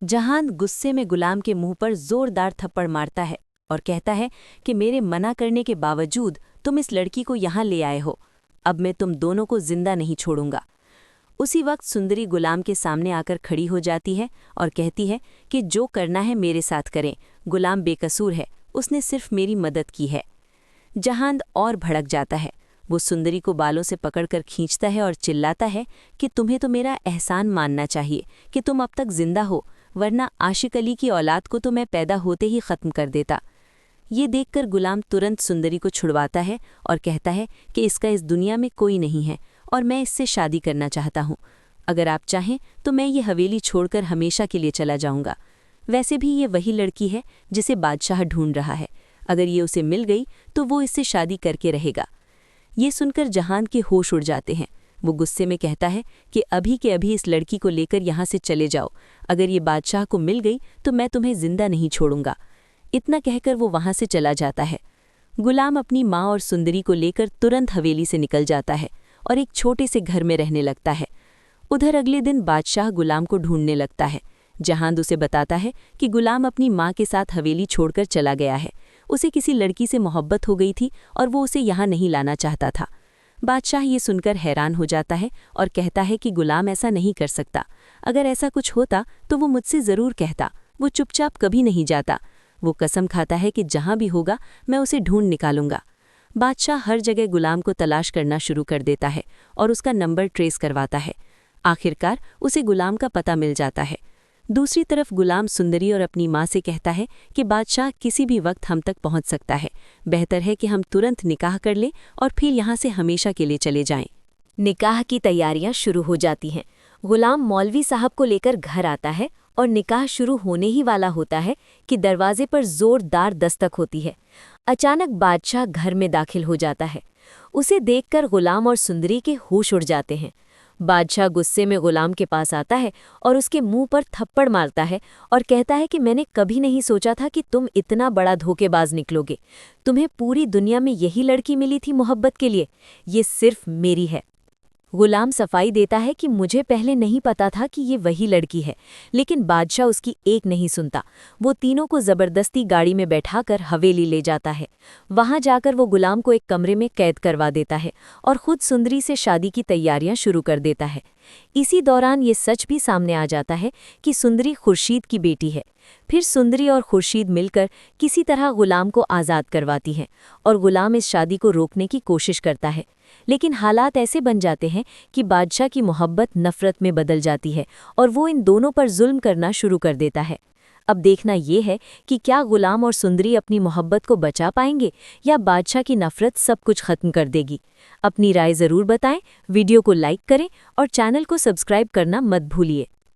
जहान गुस्से में गुलाम के मुंह पर जोरदार थप्पड़ मारता है और कहता है कि मेरे मना करने के बावजूद तुम इस लड़की को यहाँ ले आए हो। अब मैं तुम दोनों को जिंदा नहीं छोड़ूंगा। उसी वक्त सुंदरी गुलाम के सामने आकर खड़ी हो जाती है और कहती है कि जो करना है मेरे साथ करें, गुलाम बेकसूर है, उसने सिर्फ मेरी मदद की है। जहान और भड़क जाता है। वो सुंदरी को बालों से पकड़कर खींचता है और चिल्लाता है कि तुम्हें तो मेरा एहसान मानना चाहिए कि तुम अब तक जिंदा हो, वरना आशिक अली की औलाद को तो मैं पैदा होते ही ख़त्म कर देता। ये देखकर गुलाम तुरंत सुंदरी को छुड़वाता है और कहता है कि इसका इस दुनिया में कोई नहीं है और मैं इससे शादी करना चाहता हूँ। अगर आप चाहें तो मैं ये हवेली छोड़कर हमेशा के लिए चला जाऊँगा। वैसे भी ये वही लड़की है जिसे बादशाह ढूंढ रहा है। अगर ये उसे मिल गई तो वो इससे शादी करके रहेगा। ये सुनकर जहान के होश उड़ जाते हैं। वो गुस्से में कहता है कि अभी के अभी इस लड़की को लेकर यहाँ से चले जाओ। अगर ये बादशाह को मिल गई तो मैं तुम्हें जिंदा नहीं छोड़ूंगा। इतना कहकर वो वहाँ से चला जाता है। गुलाम अपनी माँ और सुंदरी को लेकर तुरंत हवेली से निकल जाता है और एक छोटे से घर में रहने लगता है। उधर अगले दिन बादशाह गुलाम को ढूंढने लगता है। जहान उसे बताता है कि गुलाम अपनी माँ के साथ हवेली छोड़कर चला गया है। उसे किसी लड़की से मोहब्बत हो गई थी और वो उसे यहाँ नहीं लाना चाहता था। बादशाह ये सुनकर हैरान हो जाता है और कहता है कि गुलाम ऐसा नहीं कर सकता। अगर ऐसा कुछ होता तो वो मुझसे ज़रूर कहता। वो चुपचाप कभी नहीं जाता। वो कसम खाता है कि जहाँ भी होगा मैं उसे ढूंढ निकालूंगा। बादशाह हर जगह गुलाम को तलाश करना शुरू कर देता है और उसका नंबर ट्रेस करवाता है। आखिरकार उसे गुलाम का पता मिल जाता है। दूसरी तरफ गुलाम सुंदरी और अपनी माँ से कहता है कि बादशाह किसी भी वक्त हम तक पहुँच सकता है। बेहतर है कि हम तुरंत निकाह कर लें और फिर यहाँ से हमेशा के लिए चले जाएं। निकाह की तैयारियां शुरू हो जाती हैं। गुलाम मौलवी साहब को लेकर घर आता है और निकाह शुरू होने ही वाला होता है कि दरवाजे पर जोरदार दस्तक होती है। अचानक बादशाह घर में दाखिल हो जाता है। उसे देखकर गुलाम और सुंदरी के होश उड़ जाते हैं। बादशाह गुस्से में गुलाम के पास आता है और उसके मुंह पर थप्पड़ मारता है और कहता है कि मैंने कभी नहीं सोचा था कि तुम इतना बड़ा धोखेबाज निकलोगे। तुम्हें पूरी दुनिया में यही लड़की मिली थी मोहब्बत के लिए, ये सिर्फ मेरी है। गुलाम सफाई देता है कि मुझे पहले नहीं पता था कि ये वही लड़की है, लेकिन बादशाह उसकी एक नहीं सुनता। वो तीनों को ज़बरदस्ती गाड़ी में बैठाकर हवेली ले जाता है। वहाँ जाकर वो गुलाम को एक कमरे में कैद करवा देता है और खुद सुंदरी से शादी की तैयारियां शुरू कर देता है। इसी दौरान ये सच भी सामने आ जाता है कि सुंदरी खुर्शीद की बेटी है। फिर सुंदरी और खुर्शीद मिलकर किसी तरह गुलाम को आज़ाद करवाती हैं और गुलाम इस शादी को रोकने की कोशिश करता है। लेकिन हालात ऐसे बन जाते हैं कि बादशाह की मोहब्बत नफ़रत में बदल जाती है और वो इन दोनों पर जुल्म करना शुरू कर देता है। अब देखना ये है कि क्या गुलाम और सुंदरी अपनी मोहब्बत को बचा पाएंगे या बादशाह की नफ़रत सब कुछ ख़त्म कर देगी। अपनी राय ज़रूर बताएं, वीडियो को लाइक करें और चैनल को सब्सक्राइब करना मत भूलिए।